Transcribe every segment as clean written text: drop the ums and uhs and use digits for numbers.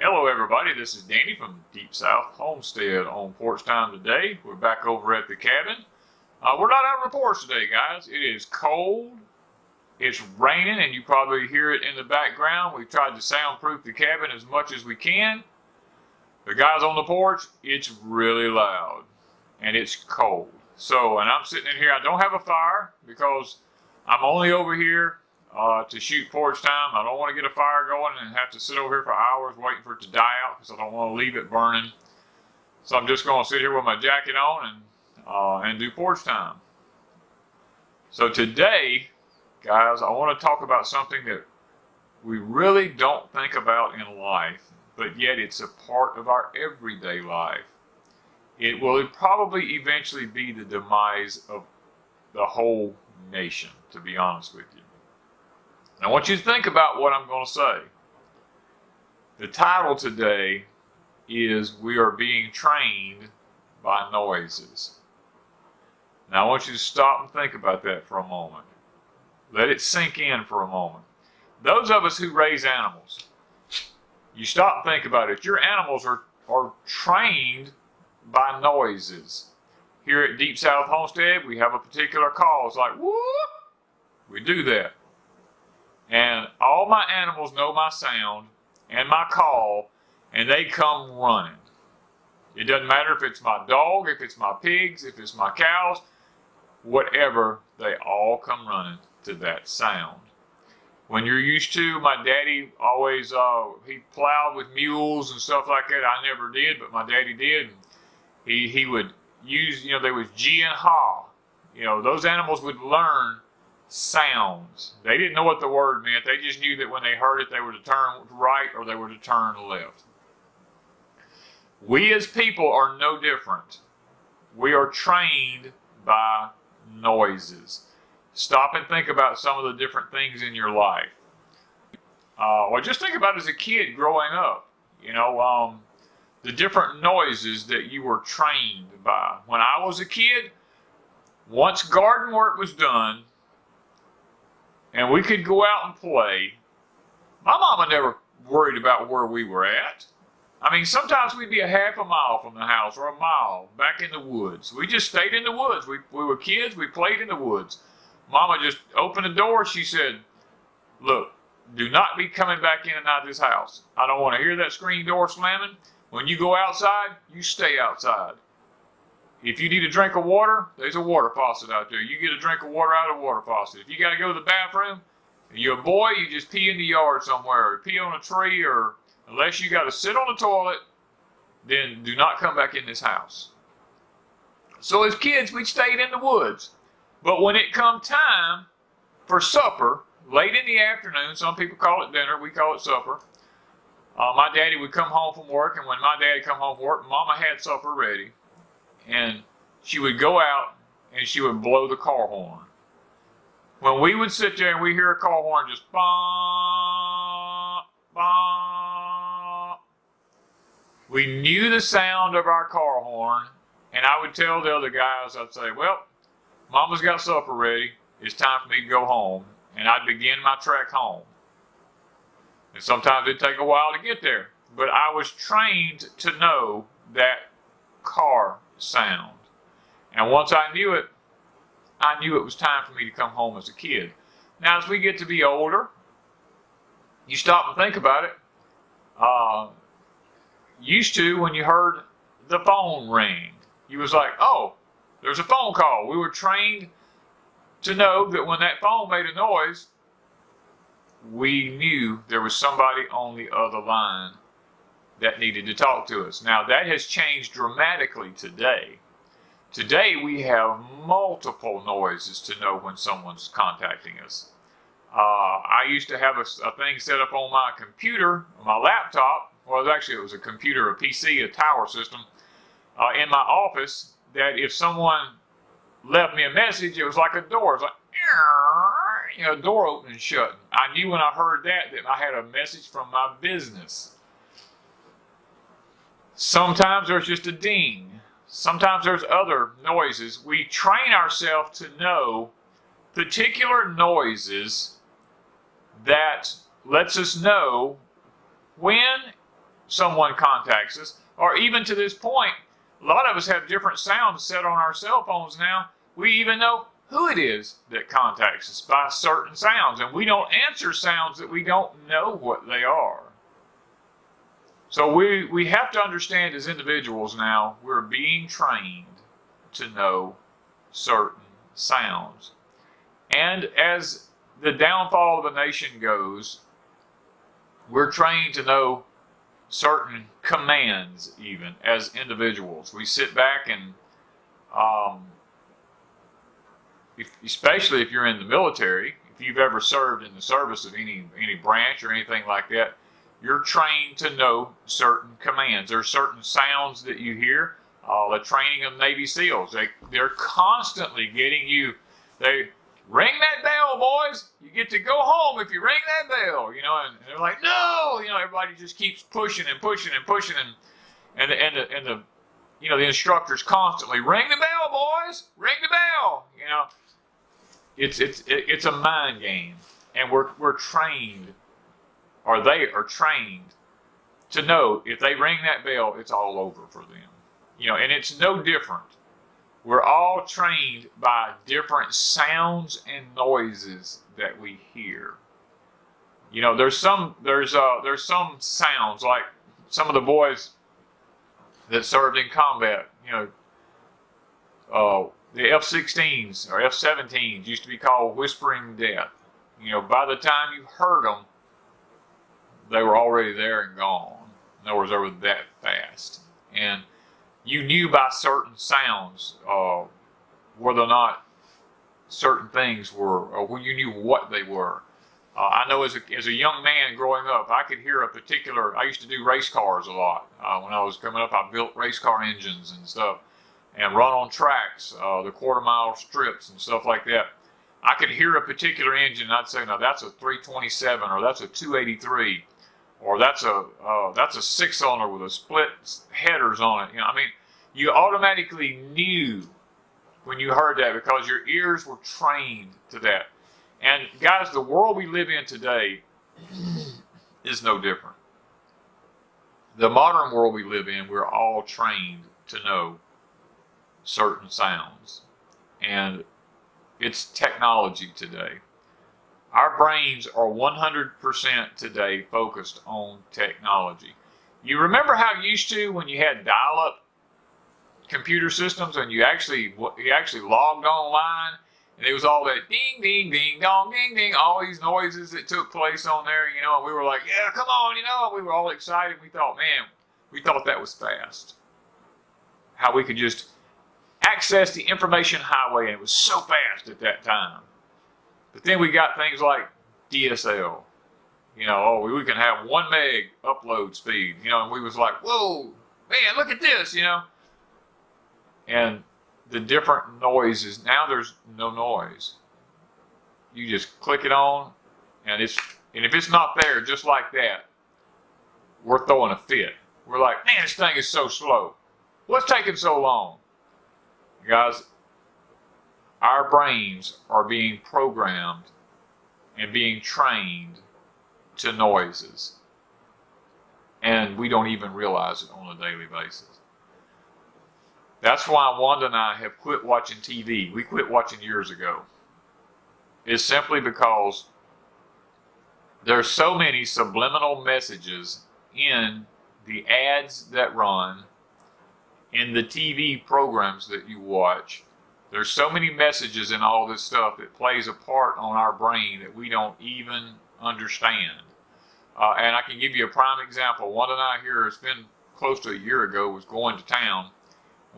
Hello everybody, this is Danny from Deep South Homestead on Porch Time today. We're back over at the cabin. We're not out on the porch today, guys. It is cold, it's raining, and you probably hear it in the background. We've tried to soundproof the cabin as much as we can. The guys on the porch, it's really loud, and it's cold. So, and I'm sitting in here, I don't have a fire because I'm only over here to shoot Porch Time. I don't want to get a fire going and have to sit over here for hours waiting for it to die out because I don't want to leave it burning. So I'm just going to sit here with my jacket on and do Porch Time. So today, guys, I want to talk about something that we really don't think about in life, but yet it's a part of our everyday life. It will probably eventually be the demise of the whole nation, to be honest with you. I want you to think about what I'm going to say. The title today is We Are Being Trained by Noises. Now I want you to stop and think about that for a moment. Let it sink in for a moment. Those of us who raise animals, you stop and think about it. Your animals are trained by noises. Here at Deep South Homestead, we have a particular call. It's like, whoop! We do that. And all my animals know my sound and my call, and they come running. It doesn't matter if it's my dog, if it's my pigs, if it's my cows, whatever, they all come running to that sound. When you're used to, my daddy always, he plowed with mules and stuff like that. I never did, but my daddy did. He would use, there was G and ha. Those animals would learn sounds. They didn't know what the word meant. They just knew that when they heard it, they were to turn right or they were to turn left. We as people are no different. We are trained by noises. Stop and think about some of the different things in your life. Or just think about as a kid growing up. The different noises that you were trained by. When I was a kid, once garden work was done, and we could go out and play, my mama never worried about where we were at. I mean, sometimes we'd be a half a mile from the house or a mile back in the woods. We just stayed in the woods. We were kids. We played in the woods. Mama just opened the door. She said, look, do not be coming back in and out of this house. I don't want to hear that screen door slamming. When you go outside, you stay outside. If you need a drink of water, there's a water faucet out there. You get a drink of water out of the water faucet. If you got to go to the bathroom, and you're a boy, you just pee in the yard somewhere, or pee on a tree, or unless you got to sit on the toilet, then do not come back in this house. So as kids, we stayed in the woods. But when it come time for supper, late in the afternoon, some people call it dinner, we call it supper, my daddy would come home from work, and when my daddy come home from work, Mama had supper ready. And she would go out and she would blow the car horn. When we would sit there and we hear a car horn just bah, bah, we knew the sound of our car horn, and I would tell the other guys, I'd say, well, Mama's got supper ready. It's time for me to go home. And I'd begin my trek home. And sometimes it'd take a while to get there. But I was trained to know that car sound. And once I knew it was time for me to come home as a kid. Now, as we get to be older, you stop and think about it. Used to, when you heard the phone ring, you was like, oh, there's a phone call. We were trained to know that when that phone made a noise, we knew there was somebody on the other line that needed to talk to us. Now, that has changed dramatically today. Today, we have multiple noises to know when someone's contacting us. I used to have a thing set up on my computer, my laptop. Well, it was a computer, a PC, a tower system, in my office, that if someone left me a message, it was like a door. It was like, a door opening and shutting. I knew when I heard that I had a message from my business. Sometimes there's just a ding. Sometimes there's other noises. We train ourselves to know particular noises that lets us know when someone contacts us, or even to this point, a lot of us have different sounds set on our cell phones now. We even know who it is that contacts us by certain sounds, and we don't answer sounds that we don't know what they are. So we have to understand as individuals now, we're being trained to know certain sounds. And as the downfall of the nation goes, we're trained to know certain commands even as individuals. We sit back and, especially if you're in the military, if you've ever served in the service of any branch or anything like that, you're trained to know certain commands. There are certain sounds that you hear. The training of Navy SEALs, they're constantly getting you. They ring that bell, boys. You get to go home if you ring that bell. And they're like, no. Everybody just keeps pushing and pushing and pushing, and the instructors constantly ring the bell, boys. Ring the bell. It's a mind game, and we're trained, or they are trained to know if they ring that bell, it's all over for them. And it's no different. We're all trained by different sounds and noises that we hear. There's some sounds, like some of the boys that served in combat. The F-16s or F-17s used to be called whispering death. By the time you heard them, they were already there and gone. In other words, they were that fast. And you knew by certain sounds whether or not certain things were, or you knew what they were. I know as a young man growing up, I could hear I used to do race cars a lot. When I was coming up, I built race car engines and stuff, and run on tracks, the quarter-mile strips and stuff like that. I could hear a particular engine, and I'd say, no, that's a 327, or that's a 283, or that's a six-cylinder with a split headers on it. You automatically knew when you heard that because your ears were trained to that. And guys, the world we live in today is no different. The modern world we live in, we're all trained to know certain sounds. And it's technology today. Our brains are 100% today focused on technology. You remember how you used to when you had dial-up computer systems and you actually logged online, and it was all that ding, ding, ding, dong, ding, ding, all these noises that took place on there, and we were like, yeah, come on, and we were all excited. We thought that was fast. How we could just access the information highway, and it was so fast at that time. But then we got things like DSL. We can have 1 meg upload speed, and we was like, whoa, man, look at this, And the different noises, now there's no noise. You just click it on, and if it's not there just like that, we're throwing a fit. We're like, man, this thing is so slow. What's taking so long? Guys, our brains are being programmed and being trained to noises. And we don't even realize it on a daily basis. That's why Wanda and I have quit watching TV. We quit watching years ago. It's simply because there's so many subliminal messages in the ads that run, in the TV programs that you watch. There's so many messages in all this stuff that plays a part on our brain that we don't even understand. And I can give you a prime example. Wanda and I here, it's been close to a year ago, was going to town.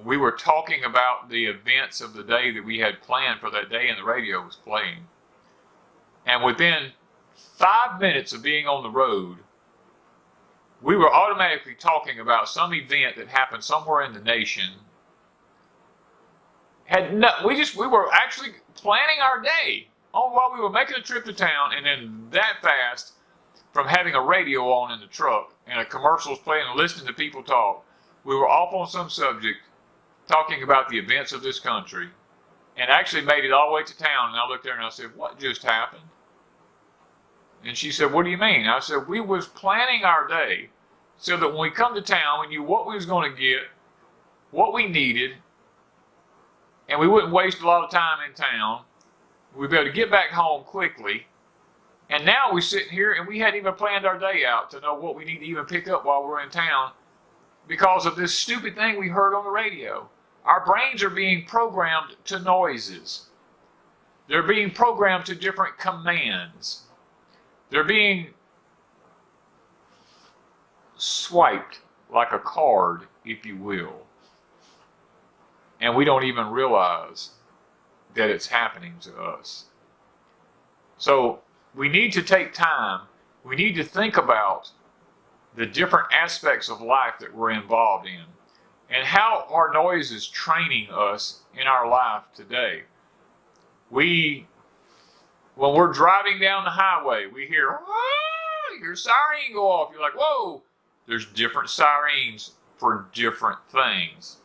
We were talking about the events of the day that we had planned for that day, and the radio was playing. And within 5 minutes of being on the road, we were automatically talking about some event that happened somewhere in the nation. We were actually planning our day while we were making a trip to town, and then that fast, from having a radio on in the truck and a commercials playing and listening to people talk, we were off on some subject talking about the events of this country, and actually made it all the way to town. And I looked there and I said, what just happened? And she said, what do you mean? I said, we was planning our day so that when we come to town, we knew what we was going to get, what we needed, and we wouldn't waste a lot of time in town. We'd be able to get back home quickly. And now we're sitting here and we hadn't even planned our day out to know what we need to even pick up while we're in town because of this stupid thing we heard on the radio. Our brains are being programmed to noises. They're being programmed to different commands. They're being swiped like a card, if you will. And we don't even realize that it's happening to us. So we need to take time. We need to think about the different aspects of life that we're involved in and how our noise is training us in our life today. When we're driving down the highway, we hear, "Ah," your siren go off. You're like, whoa, there's different sirens for different things.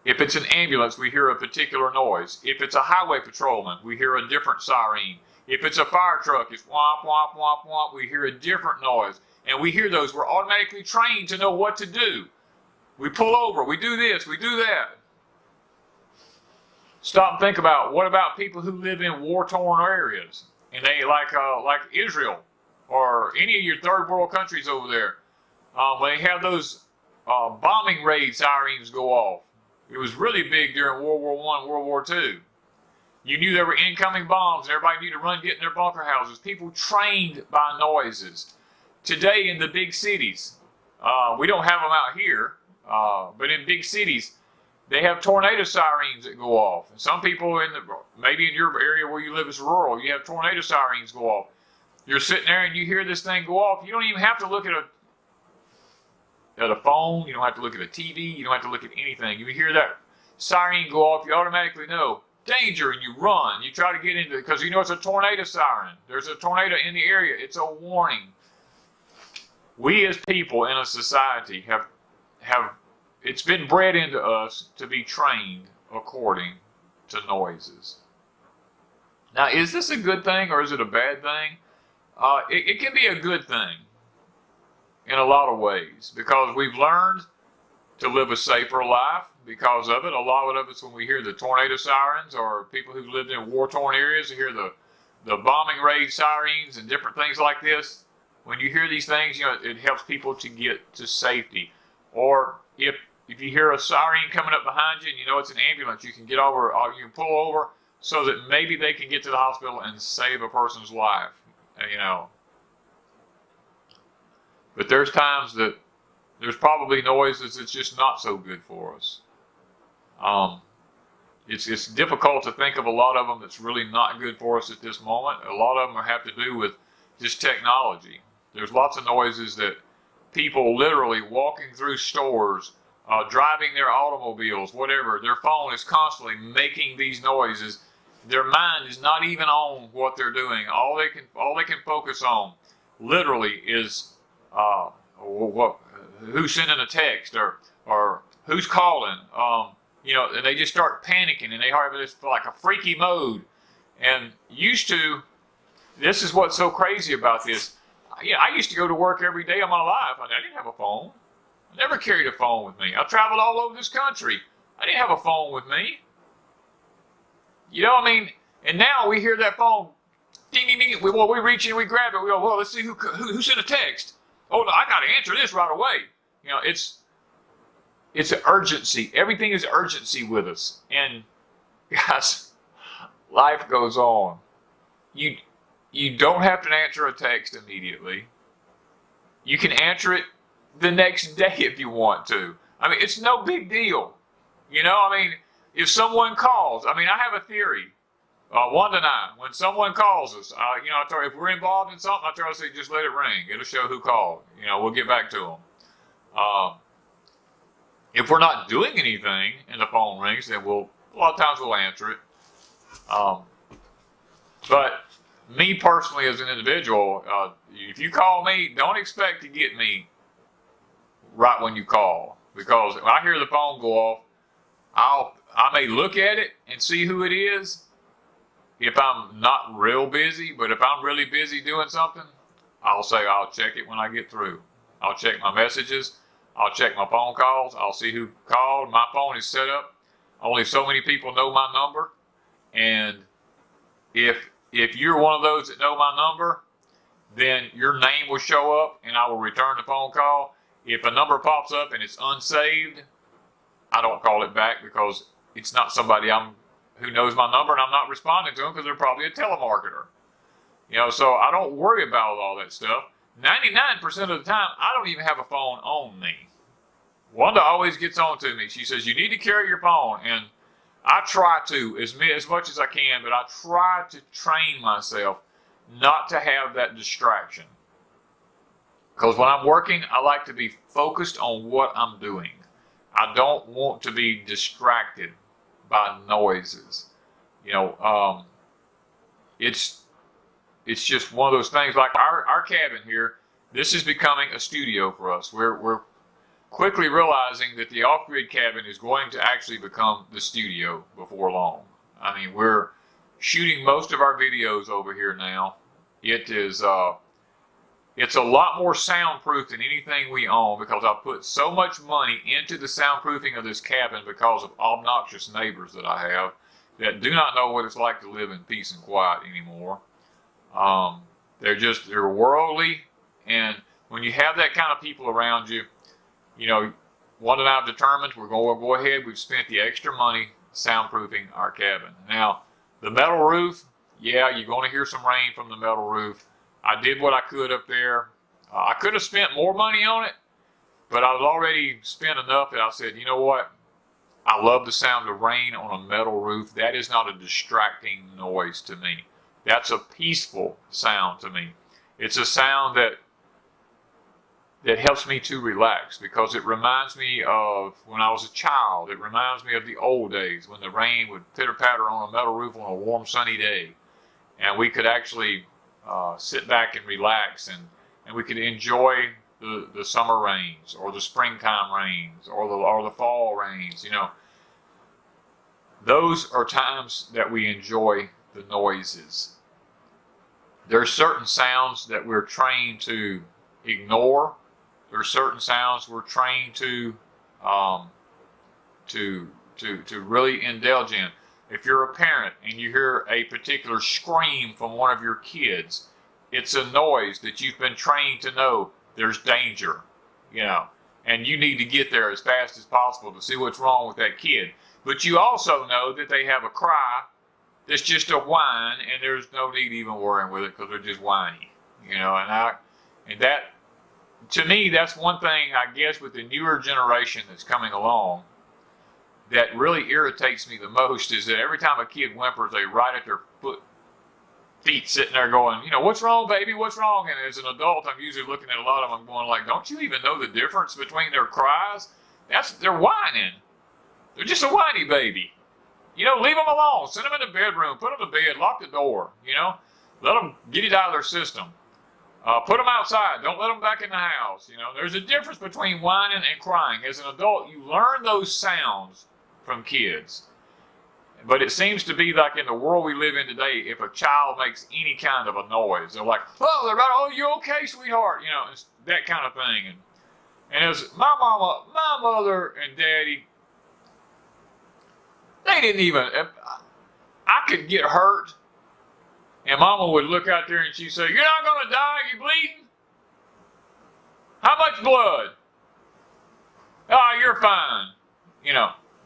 If it's an ambulance, we hear a particular noise. If it's a highway patrolman, we hear a different siren. If it's a fire truck, it's womp, womp, womp, womp. We hear a different noise. And we hear those. We're automatically trained to know what to do. We pull over. We do this. We do that. Stop and think about, what about people who live in war-torn areas? And they like Israel or any of your third world countries over there. When they have those bombing raid sirens go off. It was really big during World War I, World War II. You knew there were incoming bombs and everybody knew to run, get in their bunker houses. People trained by noises. Today in the big cities, we don't have them out here, but in big cities, they have tornado sirens that go off. And some people, maybe in your area where you live is rural, you have tornado sirens go off. You're sitting there and you hear this thing go off. You don't even have to look at a phone. You don't have to look at a TV. You don't have to look at anything. You hear that siren go off, you automatically know danger, and you run. You try to get into it because you know it's a tornado siren. There's a tornado in the area. It's a warning. We as people in a society have it's been bred into us to be trained according to noises. Now, is this a good thing or is it a bad thing? It can be a good thing in a lot of ways because we've learned to live a safer life because of it. A lot of it's when we hear the tornado sirens or people who lived in war-torn areas hear the bombing raid sirens and different things like this. When you hear these things, you know, it helps people to get to safety. Or if you hear a siren coming up behind you and you know it's an ambulance, you can get over, you can pull over so that maybe they can get to the hospital and save a person's life, you know. But there's times that there's probably noises that's just not so good for us. It's difficult to think of a lot of them that's really not good for us at this moment. A lot of them have to do with just technology. There's lots of noises that people literally walking through stores, driving their automobiles, whatever, their phone is constantly making these noises. Their mind is not even on what they're doing. All they can focus on literally is who's sending a text or who's calling. You know, and they just start panicking and they have this like a freaky mode. And this is what's so crazy about this. I used to go to work every day of my life. I didn't have a phone. I never carried a phone with me. I traveled all over this country. I didn't have a phone with me. You know what I mean? And now we hear that phone, ding, ding, ding. We reach in, we grab it. We go, well, let's see who sent a text. Oh, no, I got to answer this right away. You know, it's an urgency. Everything is urgency with us. And guys, life goes on. You don't have to answer a text immediately. You can answer it the next day if you want to. I mean, it's no big deal. You know, I mean, if someone calls, I have a theory. Wanda and I, when someone calls us, I tell you, if we're involved in something, I try to say, just let it ring. It'll show who called. You know, we'll get back to them. If we're not doing anything and the phone rings, then a lot of times we'll answer it. But me personally as an individual, if you call me, don't expect to get me right when you call. Because when I hear the phone go off, I may look at it and see who it is if I'm not real busy. But if I'm really busy doing something, I'll say I'll check it when I get through. I'll check my messages. I'll check my phone calls. I'll see who called. My phone is set up. Only so many people know my number. And if you're one of those that know my number, then your name will show up and I will return the phone call. If a number pops up and it's unsaved, I don't call it back because it's not somebody who knows my number, and I'm not responding to them because they're probably a telemarketer. So I don't worry about all that stuff. 99% of the time, I don't even have a phone on me. Wanda always gets on to me. She says, you need to carry your phone. And I try to, as much as I can, but I try to train myself not to have that distraction. Because when I'm working, I like to be focused on what I'm doing. I don't want to be distracted by noises. It's just one of those things. Like our cabin here, this is becoming a studio for us. We're quickly realizing that the off-grid cabin is going to actually become the studio before long. I mean, we're shooting most of our videos over here now. It is it's a lot more soundproof than anything we own because I put so much money into the soundproofing of this cabin because of obnoxious neighbors that I have that do not know what it's like to live in peace and quiet anymore. They're worldly, and when you have that kind of people around you, Wanda and I have determined we're going to go ahead. We've spent the extra money soundproofing our cabin. Now, the metal roof, yeah, you're going to hear some rain from the metal roof. I did what I could up there. I could have spent more money on it, but I was already spent enough that I said, you know what? I love the sound of rain on a metal roof. That is not a distracting noise to me. That's a peaceful sound to me. It's a sound that helps me to relax because it reminds me of when I was a child. It reminds me of the old days when the rain would pitter-patter on a metal roof on a warm, sunny day. And we could actually sit back and relax, and we could enjoy the summer rains or the springtime rains or the fall rains. Those are times that we enjoy the noises. There are certain sounds that we're trained to ignore. There are certain sounds we're trained to really indulge in. If you're a parent and you hear a particular scream from one of your kids, it's a noise that you've been trained to know there's danger, and you need to get there as fast as possible to see what's wrong with that kid. But you also know that they have a cry that's just a whine, and there's no need even worrying with it because they're just whiny, and that, to me, that's one thing, I guess, with the newer generation that's coming along that really irritates me the most is that every time a kid whimpers, they right at their feet sitting there going, what's wrong, baby, what's wrong? And as an adult, I'm usually looking at a lot of them going like, don't you even know the difference between their cries? They're whining. They're just a whiny baby. Leave them alone. Send them in the bedroom. Put them to bed. Lock the door. Let them get it out of their system. Put them outside. Don't let them back in the house. There's a difference between whining and crying. As an adult, you learn those sounds from kids. But it seems to be like in the world we live in today, if a child makes any kind of a noise, they're like, oh, you okay, sweetheart? It's that kind of thing. And as my mother and daddy, they didn't even, I could get hurt, and Mama would look out there and she'd say, you're not going to die, you bleeding? How much blood? Oh, you're fine.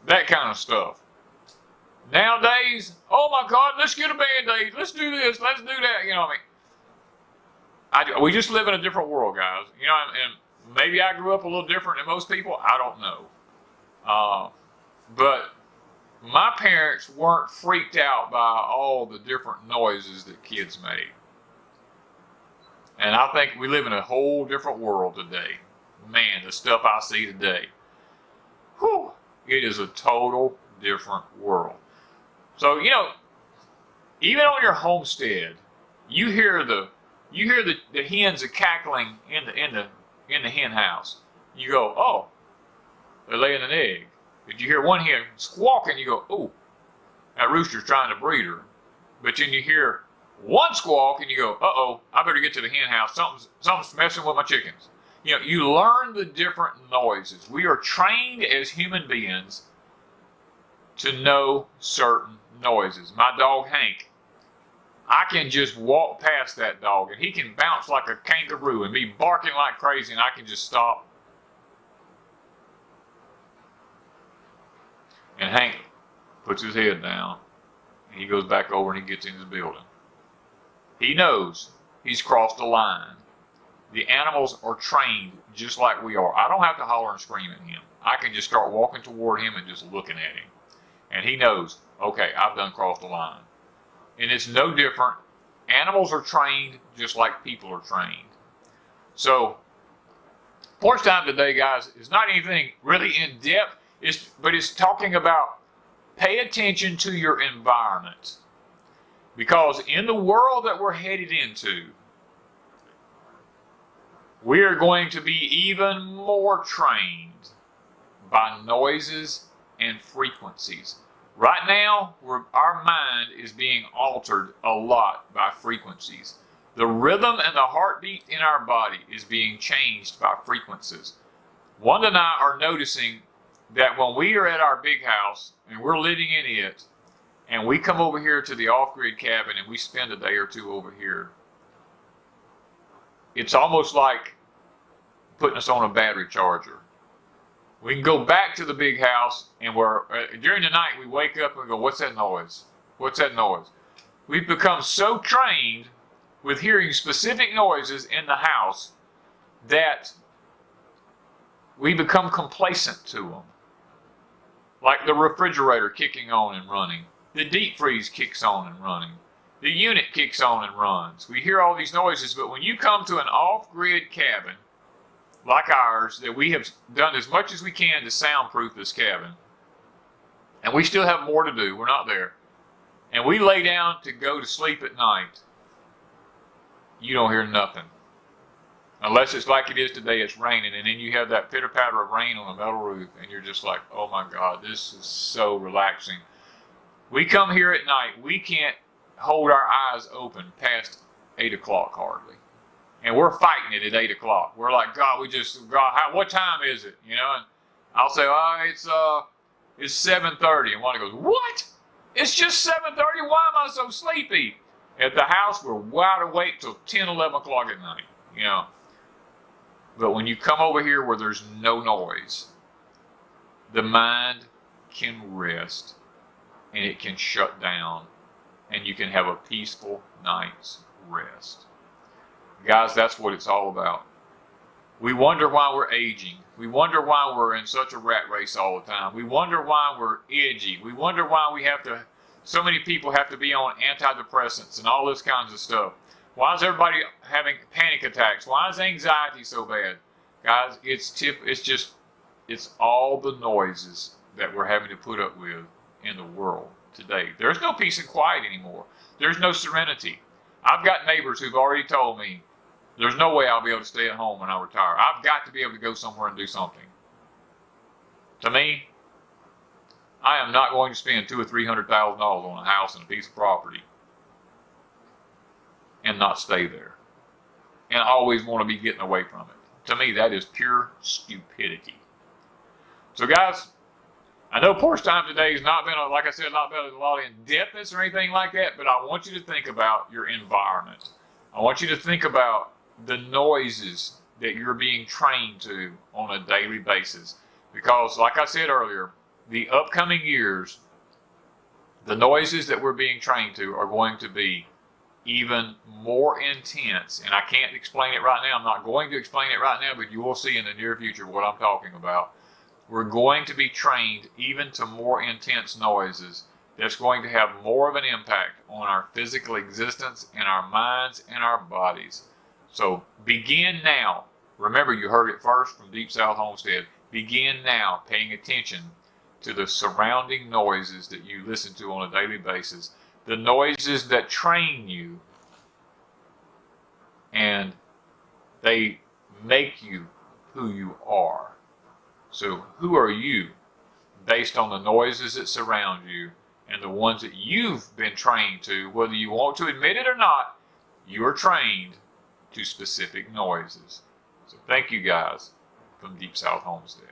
That kind of stuff. Nowadays, oh my God, let's get a Band-Aid. Let's do this. Let's do that. We just live in a different world, guys. And maybe I grew up a little different than most people. I don't know. But my parents weren't freaked out by all the different noises that kids made. And I think we live in a whole different world today. Man, the stuff I see today. Whew, it is a total different world. So, even on your homestead, you hear the hens are cackling in the hen house. You go, oh, they're laying an egg. Did you hear one hen squawking? You go, oh, that rooster's trying to breed her. But then you hear one squawk and you go, uh-oh, I better get to the hen house. Something's messing with my chickens. You learn the different noises. We are trained as human beings to know certain noises. My dog Hank, I can just walk past that dog and he can bounce like a kangaroo and be barking like crazy, and I can just stop. And Hank puts his head down and he goes back over and he gets in his building. He knows he's crossed a line. The animals are trained just like we are. I don't have to holler and scream at him. I can just start walking toward him and just looking at him. And he knows, okay, I've done crossed the line. And it's no different. Animals are trained just like people are trained. So, Porch Time today, guys, is not anything really in depth, but it's talking about pay attention to your environment. Because in the world that we're headed into, we are going to be even more trained by noises and frequencies. Right now, our mind is being altered a lot by frequencies. The rhythm and the heartbeat in our body is being changed by frequencies. Wanda and I are noticing that when we are at our big house and we're living in it, and we come over here to the off-grid cabin and we spend a day or two over here, it's almost like putting us on a battery charger. We can go back to the big house and during the night we wake up and go, what's that noise? What's that noise? We've become so trained with hearing specific noises in the house that we become complacent to them. Like the refrigerator kicking on and running. The deep freeze kicks on and running. The unit kicks on and runs. We hear all these noises, but when you come to an off-grid cabin like ours, that we have done as much as we can to soundproof this cabin, and we still have more to do, we're not there, and we lay down to go to sleep at night, you don't hear nothing. Unless it's like it is today, it's raining, and then you have that pitter-patter of rain on a metal roof, and you're just like, oh my God, this is so relaxing. We come here at night, we can't hold our eyes open past 8 o'clock hardly. And we're fighting it at 8 o'clock. We're like, God, what time is it? And I'll say, it's 7:30. And Wanda goes, what? It's just 7:30? Why am I so sleepy? At the house, we're wide awake till 10, 11 o'clock at night, But when you come over here where there's no noise, the mind can rest and it can shut down and you can have a peaceful night's rest. Guys, that's what it's all about. We wonder why we're aging. We wonder why we're in such a rat race all the time. We wonder why we're edgy. We wonder why so many people have to be on antidepressants and all this kinds of stuff. Why is everybody having panic attacks? Why is anxiety so bad? Guys, it's all the noises that we're having to put up with in the world today. There's no peace and quiet anymore. There's no serenity. I've got neighbors who've already told me, there's no way I'll be able to stay at home when I retire. I've got to be able to go somewhere and do something. To me, I am not going to spend $200,000 or $300,000 on a house and a piece of property and not stay there and always want to be getting away from it. To me, that is pure stupidity. So guys, I know Porch Time today has not been, like I said, not been a lot of in-depthness or anything like that, but I want you to think about your environment. I want you to think about the noises that you're being trained to on a daily basis. Because, like I said earlier, the upcoming years, the noises that we're being trained to are going to be even more intense. And I can't explain it right now. I'm not going to explain it right now, but you will see in the near future what I'm talking about. We're going to be trained even to more intense noises that's going to have more of an impact on our physical existence and our minds and our bodies. So begin now. Remember, you heard it first from Deep South Homestead. Begin now paying attention to the surrounding noises that you listen to on a daily basis. The noises that train you, and they make you who you are. So who are you based on the noises that surround you and the ones that you've been trained to, whether you want to admit it or not, you are trained to specific noises. So thank you guys from Deep South Homestead.